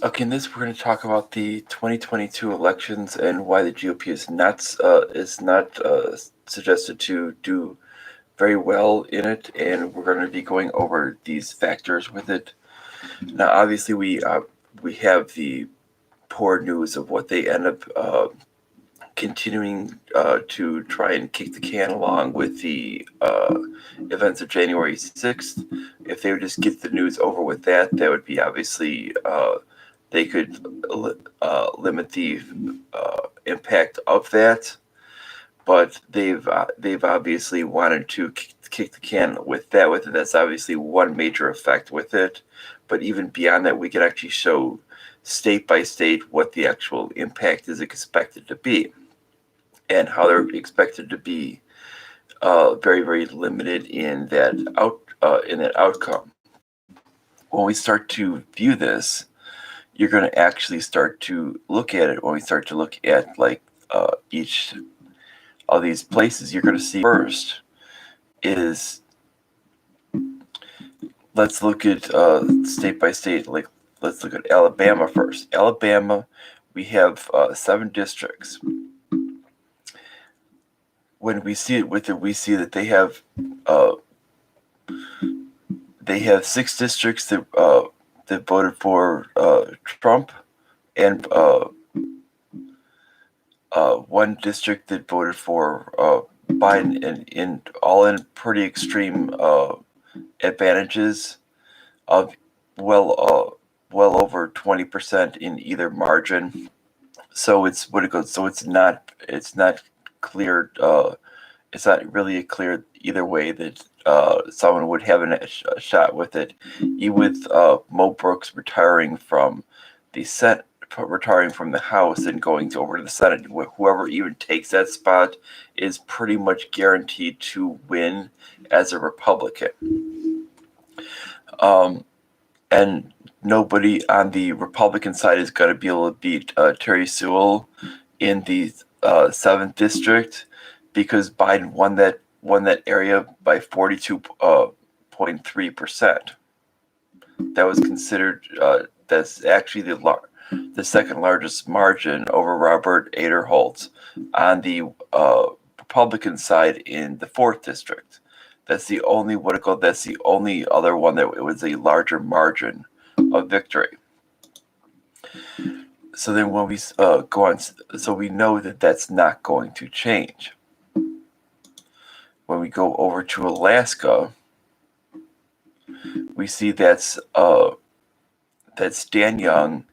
Okay, in this we're going to talk about the 2022 elections and why the GOP is not suggested to do very well in it, and we're going to be going over these factors with it. Now, obviously, we have the poor news of what they end up continuing to try and kick the can along with the events of January 6th. If they would just get the news over with that, that would be obviously they could limit the impact of that. But they've obviously wanted to kick the can with that. With it, that's obviously one major effect with it. But even beyond that, we could actually show state by state what the actual impact is expected to be, and how they're expected to be very, very limited in that outcome. When we start to view this, you're going to actually start to look at it. When we start to look at like each of these places, you're going to see first is, let's look at state by state. Like, let's look at Alabama first. Alabama, we have 7 districts. When we see it with it, we see that they have 6 districts that voted for Trump, and 1 district that voted for Biden, and all in pretty extreme advantages of well over 20% in either margin. So it's what it goes. So it's not clear. It's not really clear either way that someone would have a shot with it. Even with Mo Brooks retiring from the House and going over to the Senate, whoever even takes that spot is pretty much guaranteed to win as a Republican. And nobody on the Republican side is going to be able to beat Terry Sewell in the 7th district, because Biden won that area by 42.3%. That was considered that's actually the second largest margin over Robert Aderholtz on the Republican side in the 4th district. That's the only That's the only other one that it was a larger margin of victory. So then when we go on, so we know that that's not going to change. When we go over to Alaska, we see that's Dan Young.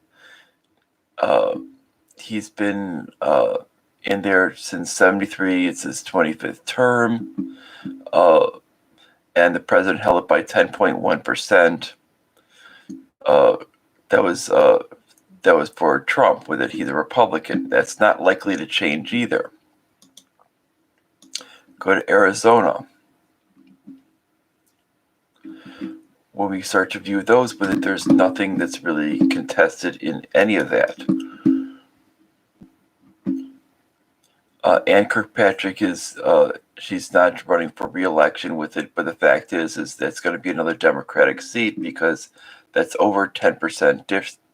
He's been in there since '73. It's his 25th term, and the president held it by 10.1%. That was for Trump, with it. He's a Republican. That's not likely to change either. Go to Arizona. When we start to view those with it, there's nothing that's really contested in any of that. Ann Kirkpatrick she's not running for re-election with it, but the fact is that's going to be another Democratic seat, because that's over 10%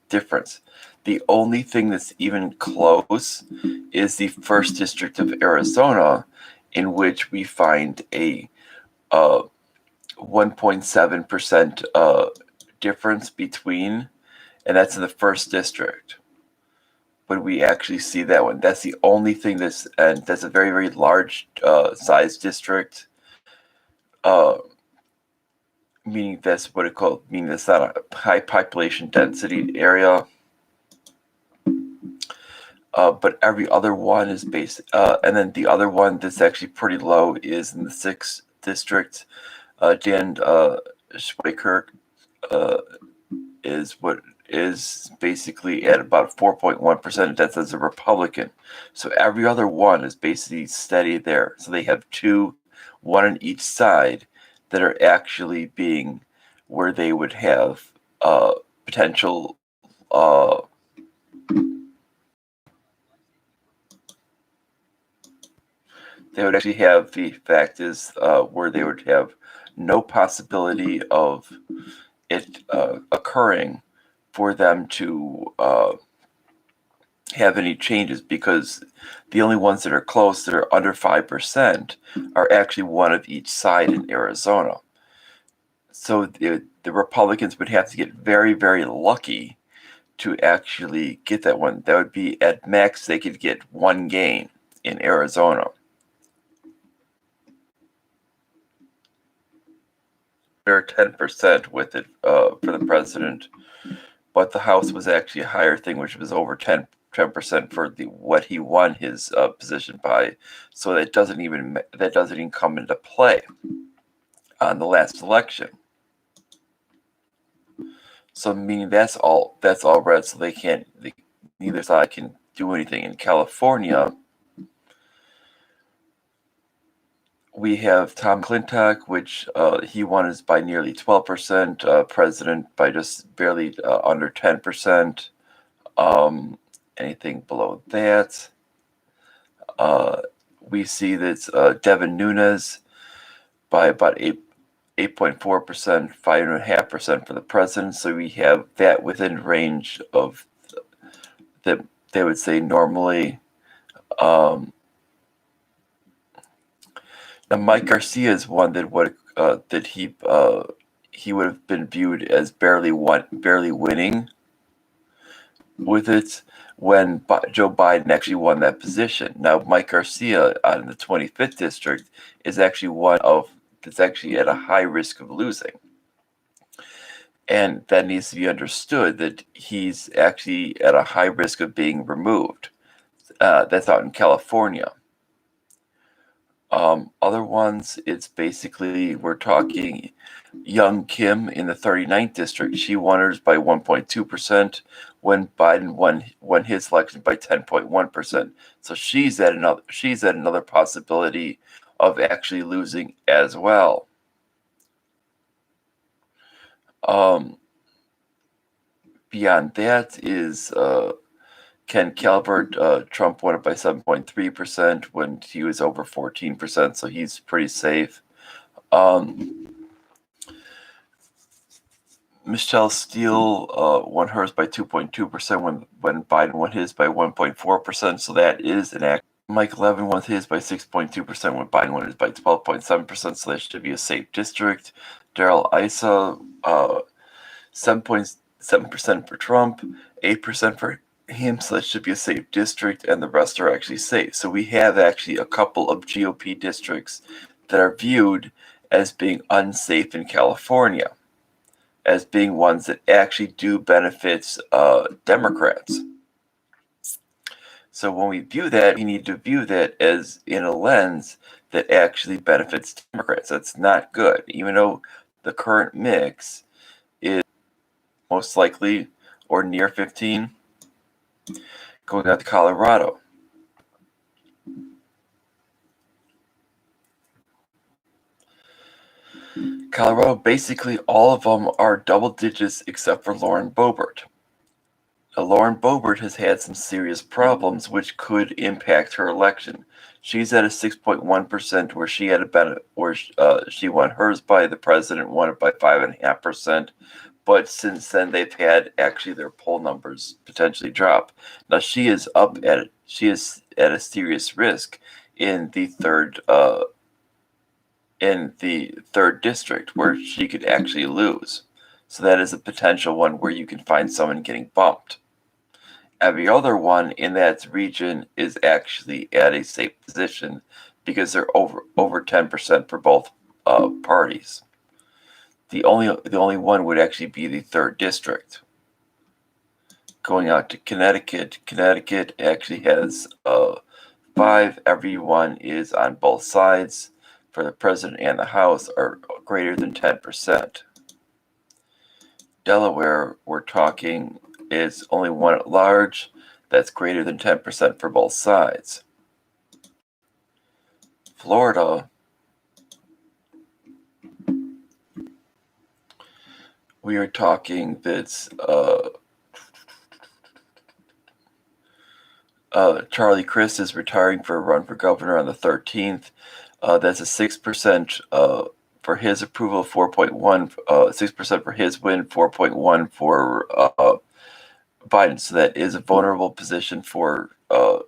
difference. The only thing that's even close is the 1st district of Arizona, in which we find a 1.7% difference between, and that's in the 1st district. But we actually see that one. That's the only thing that's a very, very large size district. Meaning that's what it called. Meaning that's not a high population density area. But every other one is based, and then the other one that's actually pretty low is in the 6th district. Dan Schweikirk is basically at about 4.1%. That's as a Republican. So every other one is basically steady there. So they have 2, one on each side, that are actually being where they would have potential. They would actually have, the fact is, where they would have no possibility of it occurring for them to have any changes, because the only ones that are close that are under 5% are actually one of each side in Arizona. So the Republicans would have to get very, very lucky to actually get that one. That would be at max, they could get one gain in Arizona. They're 10% with it for the president, but the House was actually a higher thing, which was over 10% for what he won his position by. So that doesn't even come into play on the last election. So meaning that's all red. So neither side can do anything. In California, we have Tom McClintock, which he won is by nearly 12%, president by just barely under 10%. Anything below that, we see that Devin Nunes by about 8.4%, 5.5% for the president. So we have that within range of that they would say normally. Now Mike Garcia is one that he would have been viewed as barely winning with it when Joe Biden actually won that position. Now Mike Garcia on the 25th district is actually one of that's actually at a high risk of losing. And that needs to be understood that he's actually at a high risk of being removed. That's out in California. Other ones, it's basically, we're talking Young Kim in the 39th district. She won hers by 1.2% when Biden won his election by 10.1%. So she's at another possibility of actually losing as well. Beyond that is Ken Calvert. Trump won it by 7.3% when he was over 14%, so he's pretty safe. Michelle Steele won hers by 2.2% when Biden won his by 1.4%, so that is an act. Mike Levin won his by 6.2% when Biden won his by 12.7%, so that should be a safe district. Darrell Issa, 7.7% for Trump, 8% for him, so that should be a safe district, and the rest are actually safe. So we have actually a couple of GOP districts that are viewed as being unsafe in California, as being ones that actually do benefit Democrats. So when we view that, we need to view that as in a lens that actually benefits Democrats. That's not good, even though the current mix is most likely or near 15. Going out to Colorado. Colorado, basically all of them are double digits except for Lauren Boebert. Now, Lauren Boebert has had some serious problems which could impact her election. She's at a 6.1% where she had a benefit, where she won hers by, the president won it by 5.5%. But since then, they've had actually their poll numbers potentially drop. Now she is at a serious risk in the third district where she could actually lose. So that is a potential one where you can find someone getting bumped. Every other one in that region is actually at a safe position because they're over 10% for both parties. The only one would actually be the third district. Going out to Connecticut, Connecticut actually has 5. Everyone is on both sides for the president and the House are greater than 10%. Delaware, we're talking, is only one at large that's greater than 10% for both sides. Florida, we are talking that's Charlie Crist is retiring for a run for governor on the 13th. That's a 6% for his approval, 4.1, 6% for his win, 4.1 for Biden. So that is a vulnerable position for the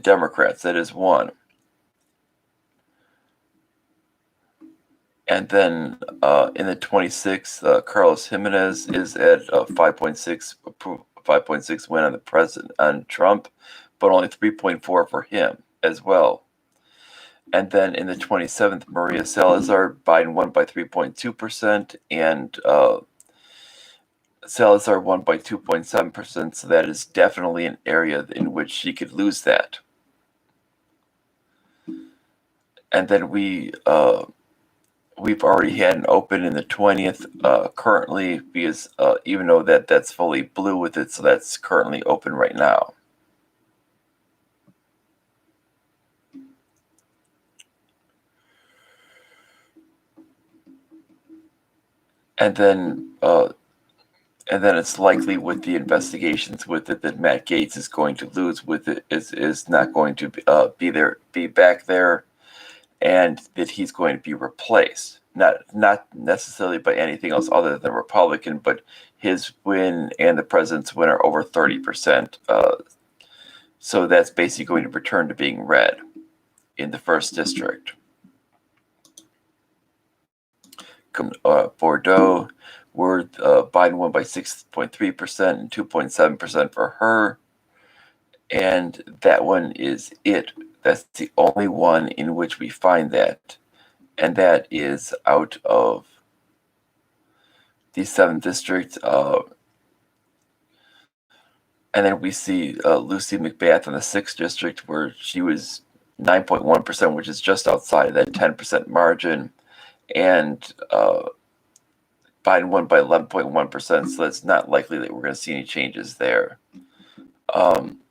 Democrats. That is one. And then in the 26th, Carlos Jimenez is at 5.6 win on the president on Trump, but only 3.4 for him as well. And then in the 27th, Maria Salazar, Biden won by 3.2%, and Salazar won by 2.7%. So that is definitely an area in which she could lose that. And then we've already had an open in the 20th currently, because even though that's fully blue with it, so that's currently open right now. And then it's likely with the investigations with it that Matt Gaetz is going to lose with it, is not going to be back there, and that he's going to be replaced. Not necessarily by anything else other than Republican, but his win and the president's win are over 30%. So that's basically going to return to being red in the 1st district. Bordeaux, where Biden won by 6.3% and 2.7% for her. And that one is it. That's the only one in which we find that. And that is out of the 7th district. And then we see Lucy McBath in the 6th district, where she was 9.1%, which is just outside of that 10% margin. And Biden won by 11.1%, so it's not likely that we're going to see any changes there. On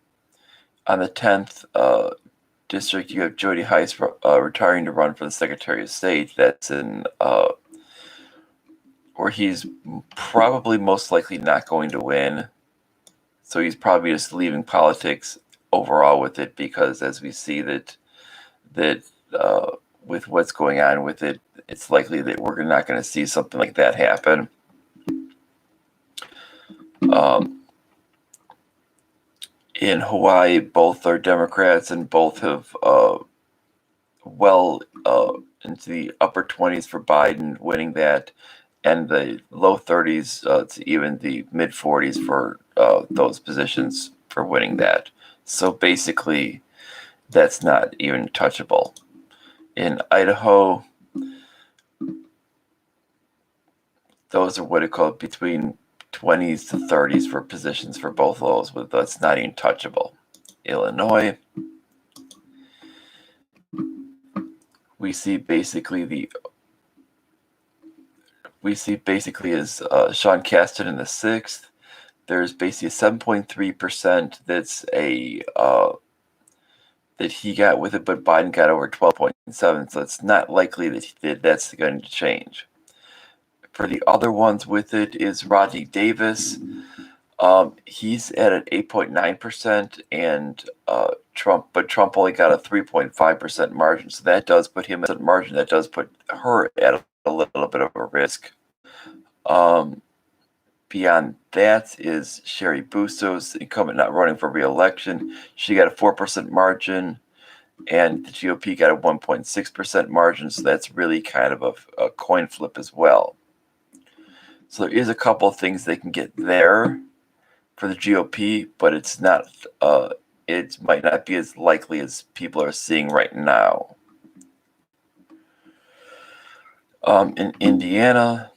the 10th district, you have Jody Heiss retiring to run for the Secretary of State. That's in where he's probably most likely not going to win. So he's probably just leaving politics overall with it, because as we see that with what's going on with it, it's likely that we're not going to see something like that happen. In Hawaii, both are Democrats, and both have into the upper 20s for Biden winning that, and the low 30s to even the mid 40s for those positions for winning that. So basically, that's not even touchable. In Idaho, those are what it called between 20s to 30s for positions for both of those, but that's not even touchable. Illinois, we see basically as Sean Casten in the 6th. There's basically a 7.3% that's that he got with it, but Biden got over 12.7%, so it's not likely that that's going to change. For the other ones with it is Rodney Davis. He's at an 8.9%, and Trump only got a 3.5% margin, so that does put him at a margin that does put her at a little bit of a risk. Beyond that is Sherry Bustos, incumbent not running for re-election. She got a 4% margin, and the GOP got a 1.6% margin, so that's really kind of a coin flip as well. So there is a couple of things they can get there for the GOP, but it's not. It might not be as likely as people are seeing right now. In Indiana,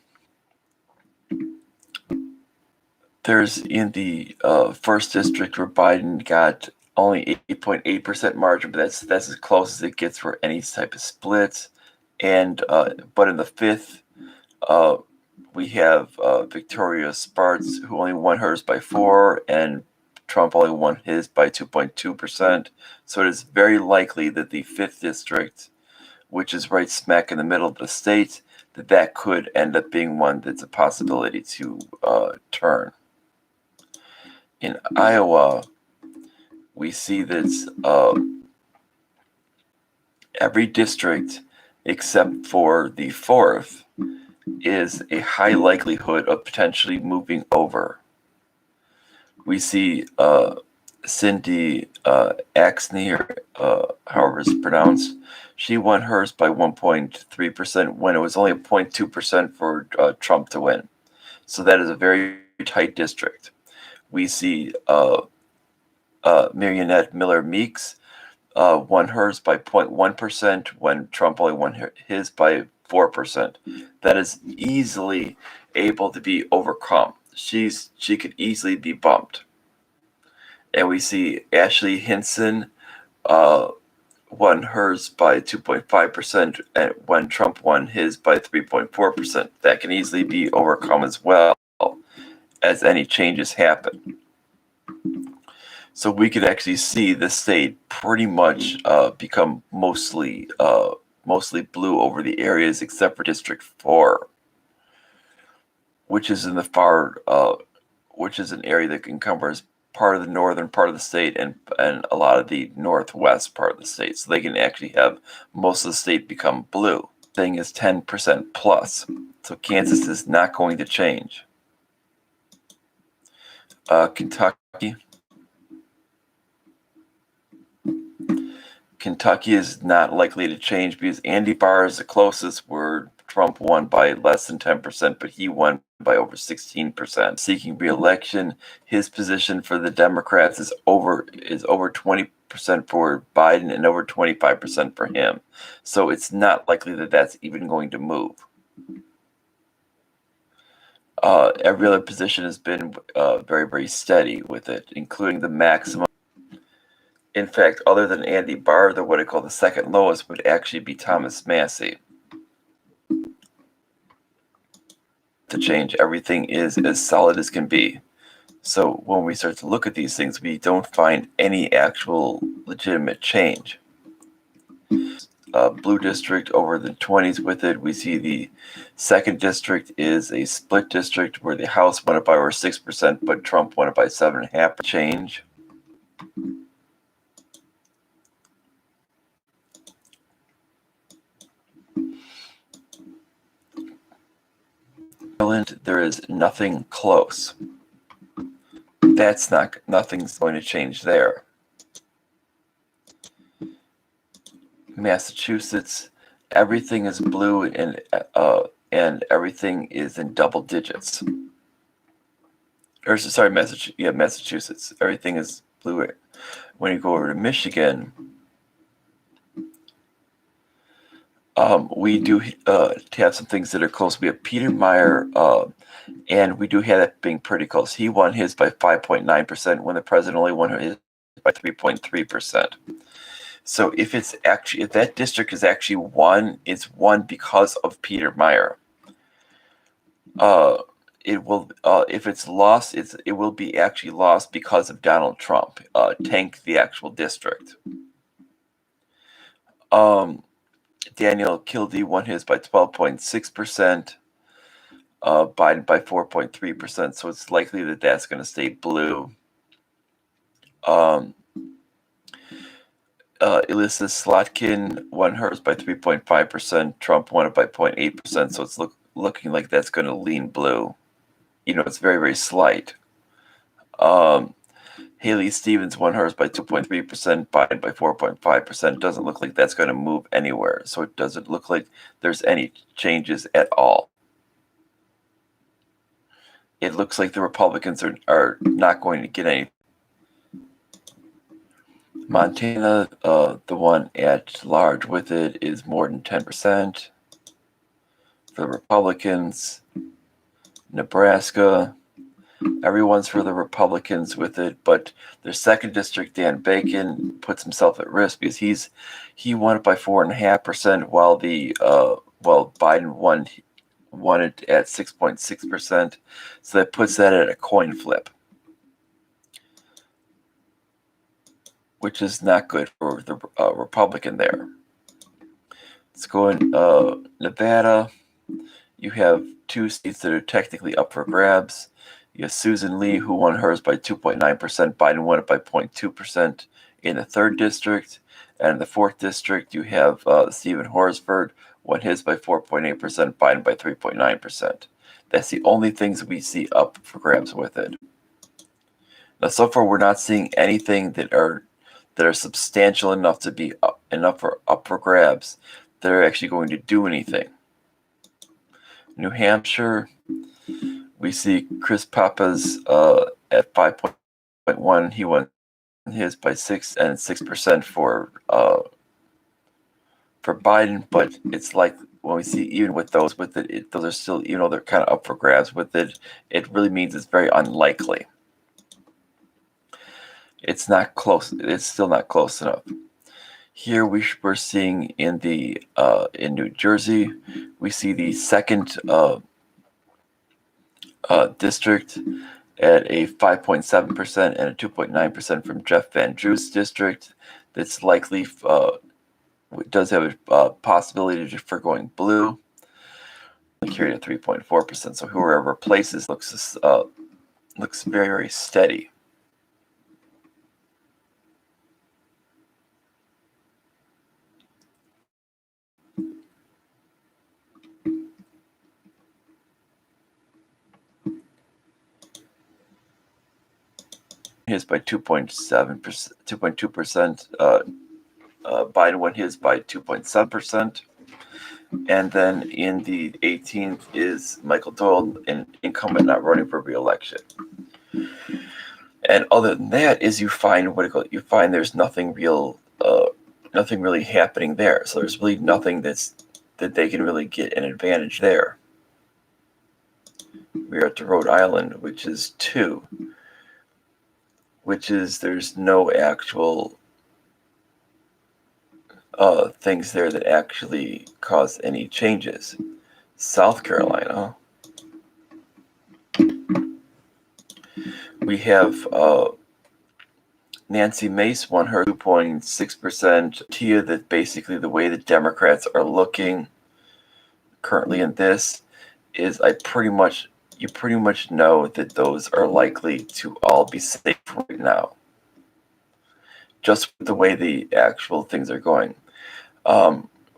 there's in the 1st district where Biden got only 8.8% margin, but that's as close as it gets for any type of splits. And but in the 5th, we have Victoria Spartz, who only won hers by 4%, and Trump only won his by 2.2%. So it is very likely that the 5th district, which is right smack in the middle of the state, that could end up being one that's a possibility to turn. In Iowa, we see that every district except for the 4th is a high likelihood of potentially moving over. We see Cindy Axne, or however it's pronounced, she won hers by 1.3% when it was only 0.2% for Trump to win. So that is a very tight district. We see Marionette Miller Meeks won hers by 0.1% when Trump only won his by 4%. That is easily able to be overcome. She could easily be bumped. And we see Ashley Hinson won hers by 2.5% when Trump won his by 3.4%. That can easily be overcome as well as any changes happen. So we could actually see the state pretty much become mostly blue over the areas except for District 4, which is in the which is an area that encumbers part of the northern part of the state and a lot of the northwest part of the state. So they can actually have most of the state become blue. Thing is 10% plus. So Kansas is not going to change. Kentucky is not likely to change because Andy Barr is the closest, where Trump won by less than 10%, but he won by over 16%. Seeking re-election, his position for the Democrats is over 20% for Biden and over 25% for him. So it's not likely that that's even going to move. Every other position has been very, very steady with it, including the maximum. In fact, other than Andy Barr, what I call the second lowest would actually be Thomas Massie. To change, everything is as solid as can be. So when we start to look at these things, we don't find any actual legitimate change. Blue district over the 20s with it. We see the second district is a split district where the House won it by over 6%, but Trump won it by 7.5%. Change. There is nothing close. Nothing's going to change there. Massachusetts, everything is blue and everything is in double digits. Massachusetts, everything is blue. When you go over to Michigan, we do have some things that are close. We have Peter Meyer, and we do have that being pretty close. He won his by 5.9% when the president only won his by 3.3%. So if that district is actually won, it's won because of Peter Meyer. It will, if it's lost, it will be actually lost because of Donald Trump. Tank the actual district. Daniel Kildee won his by 12.6%. Biden by 4.3%. So it's likely that that's going to stay blue. Elissa Slotkin won hers by 3.5%. Trump won it by 0.8%. So it's looking like that's going to lean blue. It's very, very slight. Haley Stevens won hers by 2.3%, Biden by 4.5%. Doesn't look like that's going to move anywhere. So it doesn't look like there's any changes at all. It looks like the Republicans are not going to get any. Montana, the one at large with it, is more than 10% for the Republicans. Nebraska, everyone's for the Republicans with it, but their second district, Dan Bacon, puts himself at risk because he won it by 4.5%, while Biden won it at 6.6%. So that puts that at a coin flip, which is not good for the Republican there. Let's go in Nevada. You have two seats that are technically up for grabs. You have Susan Lee, who won hers by 2.9%. Biden won it by 0.2% in the third district. And in the fourth district, you have Stephen Horsford, won his by 4.8%, Biden by 3.9%. That's the only things we see up for grabs with it. Now, so far, we're not seeing anything that are substantial enough to be enough for up for grabs that are actually going to do anything. New Hampshire, we see Chris Papa's at 5.1. He won his by 6% for Biden, but it's like when we see even with those those are still, even though they're kind of up for grabs with it, it really means it's very unlikely. It's not close. It's still not close enough. Here we're seeing in New Jersey, we see the second district at a 5.7% and a 2.9% from Jeff Van Drew's district. That's likely does have a possibility for going blue. Carried at 3.4%. So whoever replaces looks very, very steady. His by 2.7%, 2.2%. Biden won his by 2.7%. And then in the 18th is Michael Doyle, an incumbent not running for re-election. And other than that, is you find there's nothing really happening there. So there's really nothing that they can really get an advantage there. We're at the Rhode Island, which is 2, which is there's no actual things there that actually cause any changes. South Carolina, we have Nancy Mace won her 2.6%. Tia, that basically the way the Democrats are looking currently in this is you pretty much know that those are likely to all be safe right now. Just with the way the actual things are going.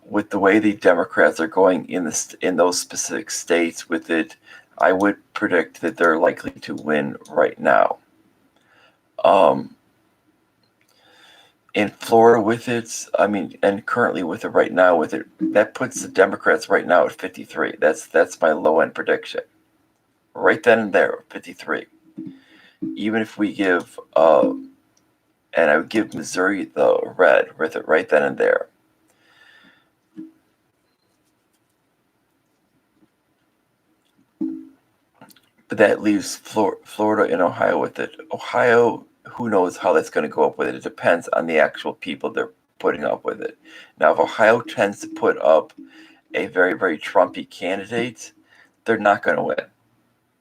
With the way the Democrats are going in those specific states with it, I would predict that they're likely to win right now. In Florida with it, and currently with it right now with it, that puts the Democrats right now at 53. That's my low end prediction. Right then and there, 53. Even if we give, and I would give Missouri the red with it right then and there. But that leaves Florida and Ohio with it. Ohio, who knows how that's going to go up with it. It depends on the actual people they're putting up with it. Now, if Ohio tends to put up a very, very Trumpy candidate, they're not going to win.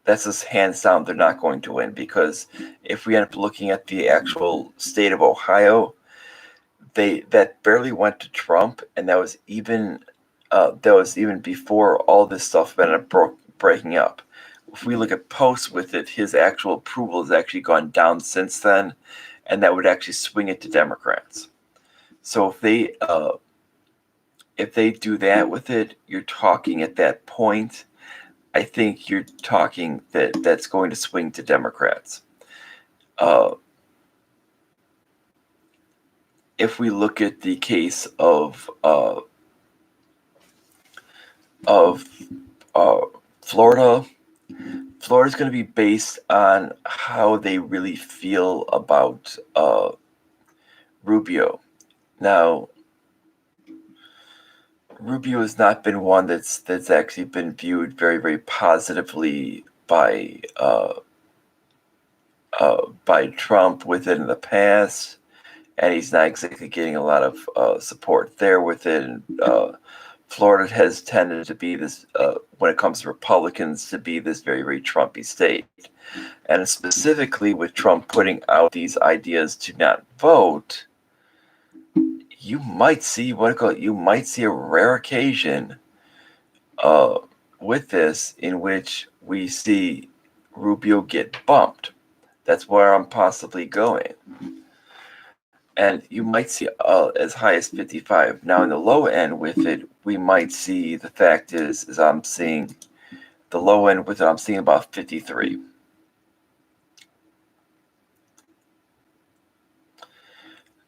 That's just hands down, they're not going to win, because if we end up looking at the actual state of Ohio, that barely went to Trump, and that was even before all this stuff ended up breaking up. If we look at posts with it, his actual approval has actually gone down since then, and that would actually swing it to Democrats. So if they do that with it, you're talking at that point, I think you're talking that's going to swing to Democrats. If we look at the case of Florida, Florida's going to be based on how they really feel about Rubio. Now, Rubio has not been one that's actually been viewed very, very positively by Trump with it in the past, and he's not exactly getting a lot of support there with it. And Florida has tended to be this, when it comes to Republicans, to be this very, very Trumpy state. And specifically with Trump putting out these ideas to not vote, you might see a rare occasion with this in which we see Rubio get bumped. That's where I'm possibly going. And you might see as high as 55. Now, in the low end with it, we might see, the fact is I'm seeing the low end with it, I'm seeing about 53.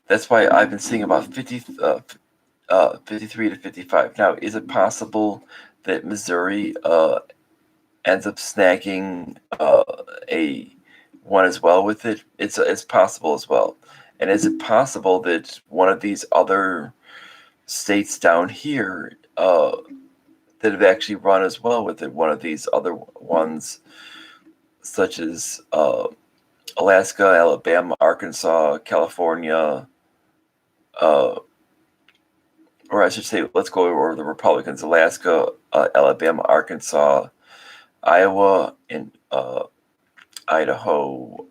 that's why I've been seeing about 53 to 55. Now, is it possible that Missouri ends up snagging a one as well with it? It's possible as well. And is it possible that one of these other states down here that have actually run as well with it, one of these other ones, such as Alaska, Alabama, Arkansas, California, or I should say, let's go over the Republicans: Alaska, Alabama, Arkansas, Iowa, and Idaho,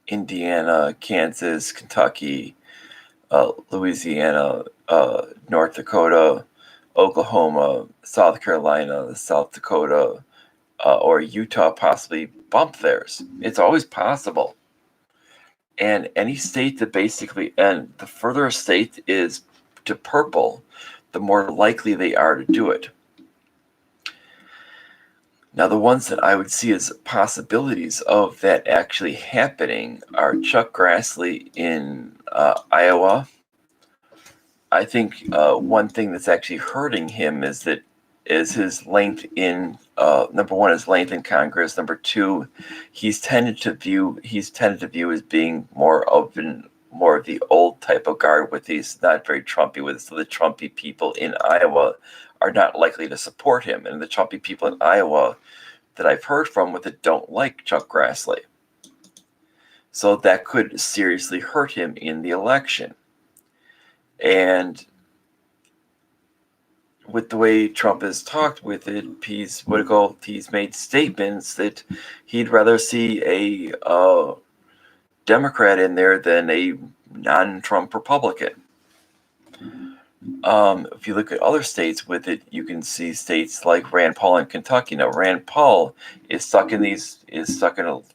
Indiana, Kansas, Kentucky, Louisiana, North Dakota, Oklahoma, South Carolina, South Dakota, or Utah possibly bump theirs. It's always possible. And any state that basically, and the further a state is to purple, the more likely they are to do it. Now, the ones that I would see as possibilities of that actually happening are Chuck Grassley in Iowa. I think one thing that's actually hurting him is his length in number one, his length in Congress. Number two, he's tended to view as being more of the old type of guard with these not very Trumpy with. So the Trumpy people in Iowa are not likely to support him, and the Trumpy people in Iowa that I've heard from with it don't like Chuck Grassley. So that could seriously hurt him in the election. And with the way Trump has talked with it, he's made statements that he'd rather see a Democrat in there than a non-Trump Republican. If you look at other states with it, you can see states like Rand Paul in Kentucky. Now, Rand Paul is stuck in a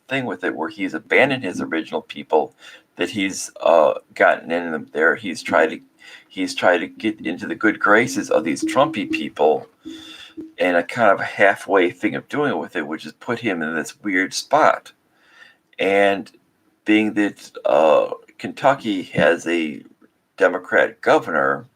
thing with it where he's abandoned his original people that he's gotten in there. He's tried to get into the good graces of these Trumpy people, and a kind of halfway thing of doing it with it, which has put him in this weird spot. And being that Kentucky has a Democratic governor,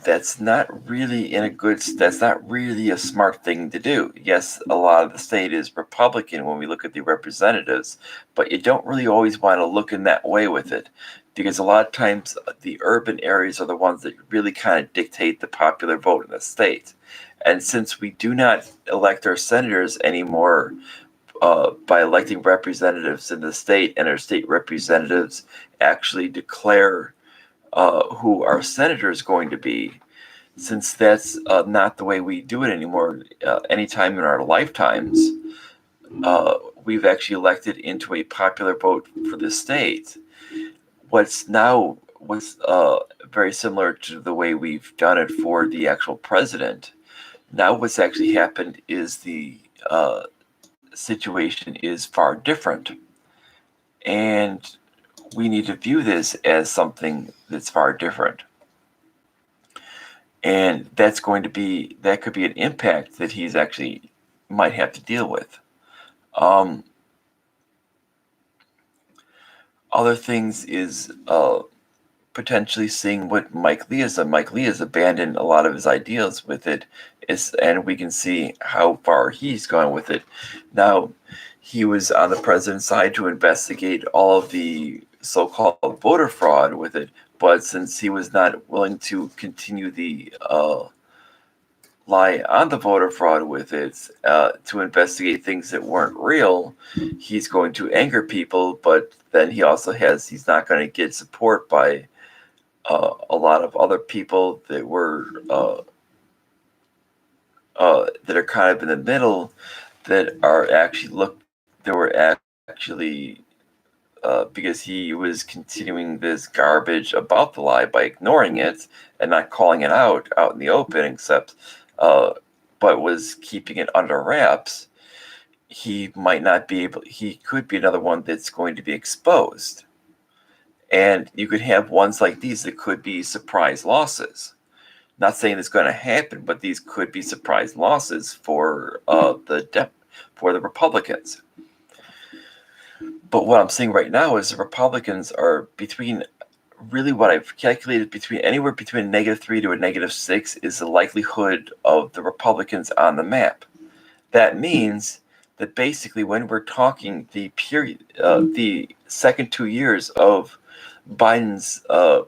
that's not really a smart thing to do. Yes, a lot of the state is Republican when we look at the representatives, but you don't really always want to look in that way with it, because a lot of times the urban areas are the ones that really kind of dictate the popular vote in the state. And since we do not elect our senators anymore by electing representatives in the state, and our state representatives actually declare who our senator is going to be, since that's not the way we do it anymore. Anytime in our lifetimes, we've actually elected into a popular vote for the state. What's very similar to the way we've done it for the actual president. Now what's actually happened is the situation is far different. And we need to view this as something that's far different. And that could be an impact that he's actually might have to deal with. Other things is potentially seeing what Mike Lee has done. Mike Lee has abandoned a lot of his ideals with it, and we can see how far he's gone with it. Now, he was on the president's side to investigate all of the so-called voter fraud with it, but since he was not willing to continue the lie on the voter fraud with it, to investigate things that weren't real, he's going to anger people, but then he's not going to get support by a lot of other people that were that are kind of in the middle, that are actually because he was continuing this garbage about the lie by ignoring it and not calling it out in the open, but was keeping it under wraps. He could be another one that's going to be exposed. And you could have ones like these that could be surprise losses. Not saying it's going to happen, but these could be surprise losses for the Republicans. But what I'm saying right now is the Republicans are between, really what I've calculated, between anywhere between -3 to a -6 is the likelihood of the Republicans on the map. That means that basically when we're talking the second 2 years of Biden's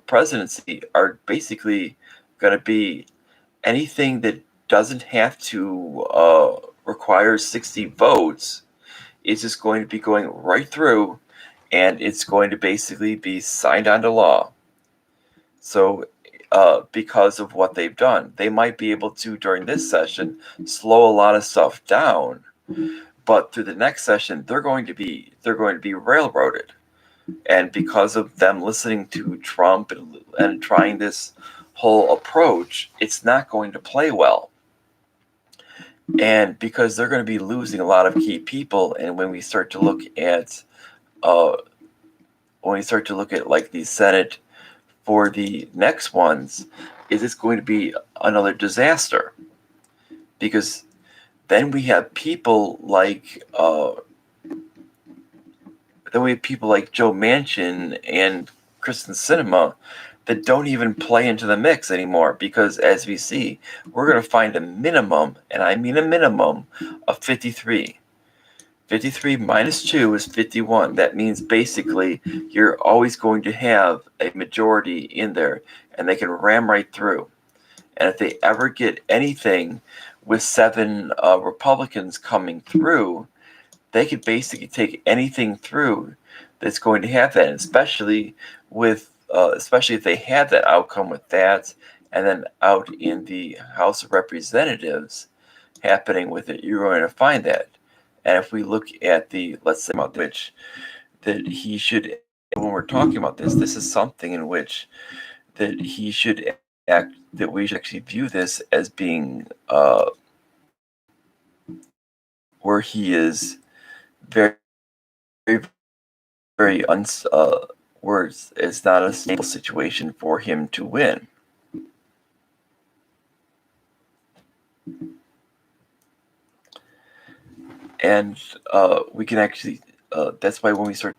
presidency are basically going to be anything that doesn't have to require 60 votes is just going to be going right through, and it's going to basically be signed onto law. So because of what they've done, they might be able to, during this session, slow a lot of stuff down, but through the next session they're going to be railroaded. And because of them listening to Trump and trying this whole approach, it's not going to play well. And because they're going to be losing a lot of key people, and when we start to look at like the Senate for the next ones, is it's going to be another disaster. Because then we have people like Joe Manchin and Kristen Sinema that don't even play into the mix anymore, because as we see, we're going to find a minimum, and I mean a minimum, of 53. 53 minus 2 is 51. That means basically you're always going to have a majority in there, and they can ram right through. And if they ever get anything with 7 Republicans coming through, they could basically take anything through that's going to have that, and especially if they had that outcome with that, and then out in the House of Representatives happening with it, you're going to find that. And if we look at let's say about which that he should, when we're talking about this is something in which that he should act, that we should actually view this as being where he is very, very, very where it's not a stable situation for him to win. And we can actually, that's why when we start